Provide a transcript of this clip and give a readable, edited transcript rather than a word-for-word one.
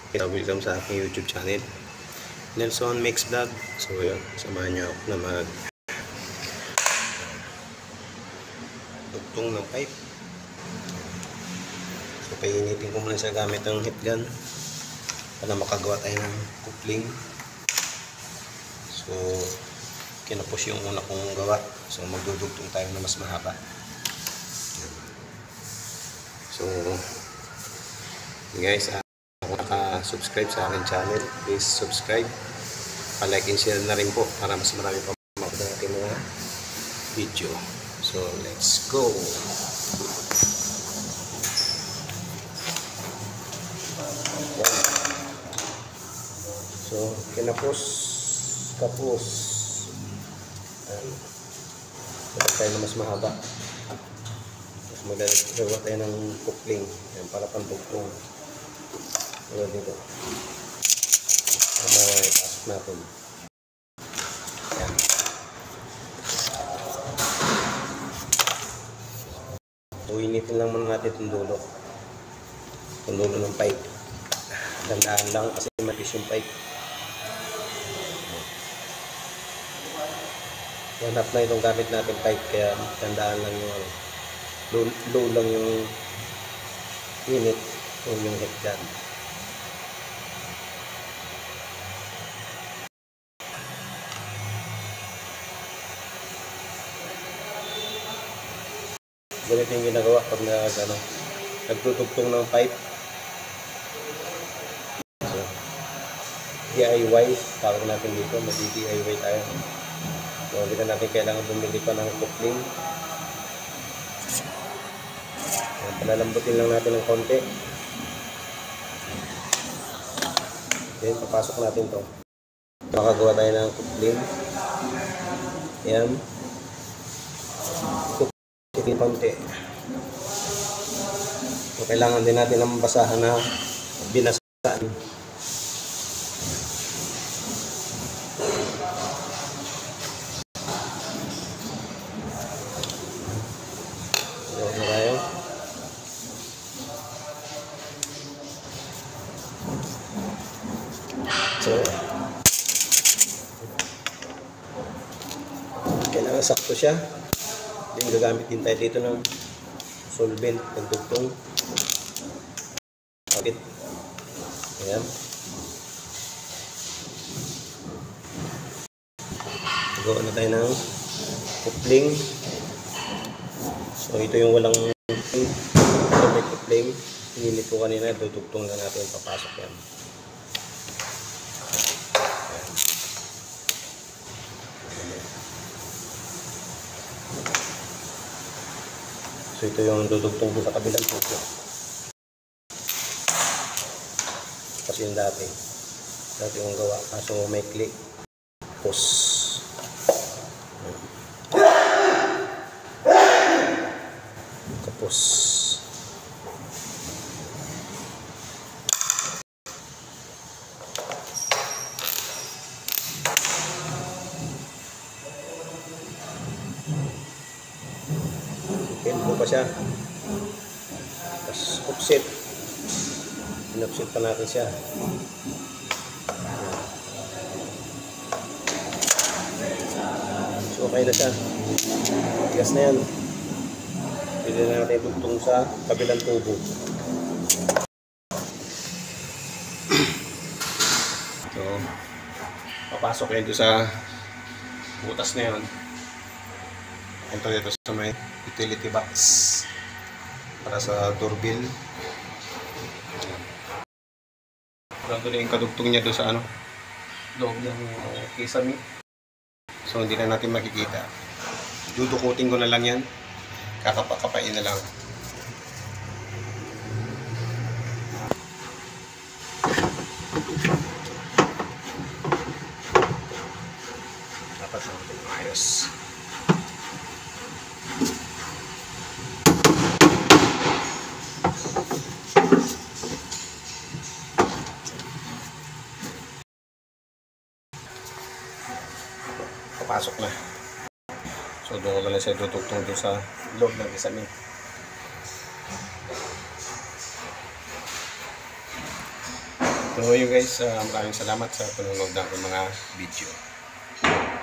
Welcome sa aking YouTube channel, Nelson Mix Vlog. So yun, samahan niyo ako na tugtong ng pipe. So painitin ko muna siya gamit ng heat gun para makagawa tayo ng coupling. So kinapos yung una kong gawa. So magdudugtong tayo na mas mahaba. So guys, kung naka-subscribe sa aking channel, please subscribe, like and share na rin po para mas marami pa makita natin mga video. So let's go. So kinapos tapos ito tayo na mas mahaba. Magagawa tayo ng coupling para pantugtong. Dito pasok natin. Ayan. So initin lang muna natin itong dulo ng pipe. Dandaan lang kasi matis yung pipe. Hanap na itong gamit natin pipe, kaya dandaan lang yung low lang yung init o yung heat gun. Ganito yung ginagawa pag nagtutugtong ng pipe. So, DIY, tawag natin dito, mag-DIY tayo. So, hindi na natin kailangan bumili pa ng coupling. Palalambutin lang natin ng konti. Then, papasok natin to. Makagawa tayo ng coupling. Ayan. Konti. So, kailangan din natin ng basahan na binasaan. So, ano tayo? So, kailangan sakto siya. Then gagamit din tayo dito ng solvent ng dugtong. Agit. Ayan. Gawa na tayo ng coupling. So ito yung walang coupling. Hinilip ko kanina, dudugtong na natin, papasok yan. So ito yung dudugtong ko sa kabilang puso. Kasi yung dati yung gawa, kaso may click. Tapos pinbo pa siya. Tapos offset. In-offset pa natin siya. So okay na siya. Tigas na yan. Pwede na natin dugtong sa kabilang tubo. So papasok yan doon sa butas na yan. Ito dito sa may utility box para sa doorbell. Nandun na yung kadugtong niya doon sa loob ng kisame. So hindi na natin makikita. Dudukutin ko na lang yan. Kakapakapain na lang. Dapat natin ayos. Papasok na. So doon ko na siya tutugtong doon sa loob ng kisame. So yun guys, maraming salamat sa panonood ng aking mga video.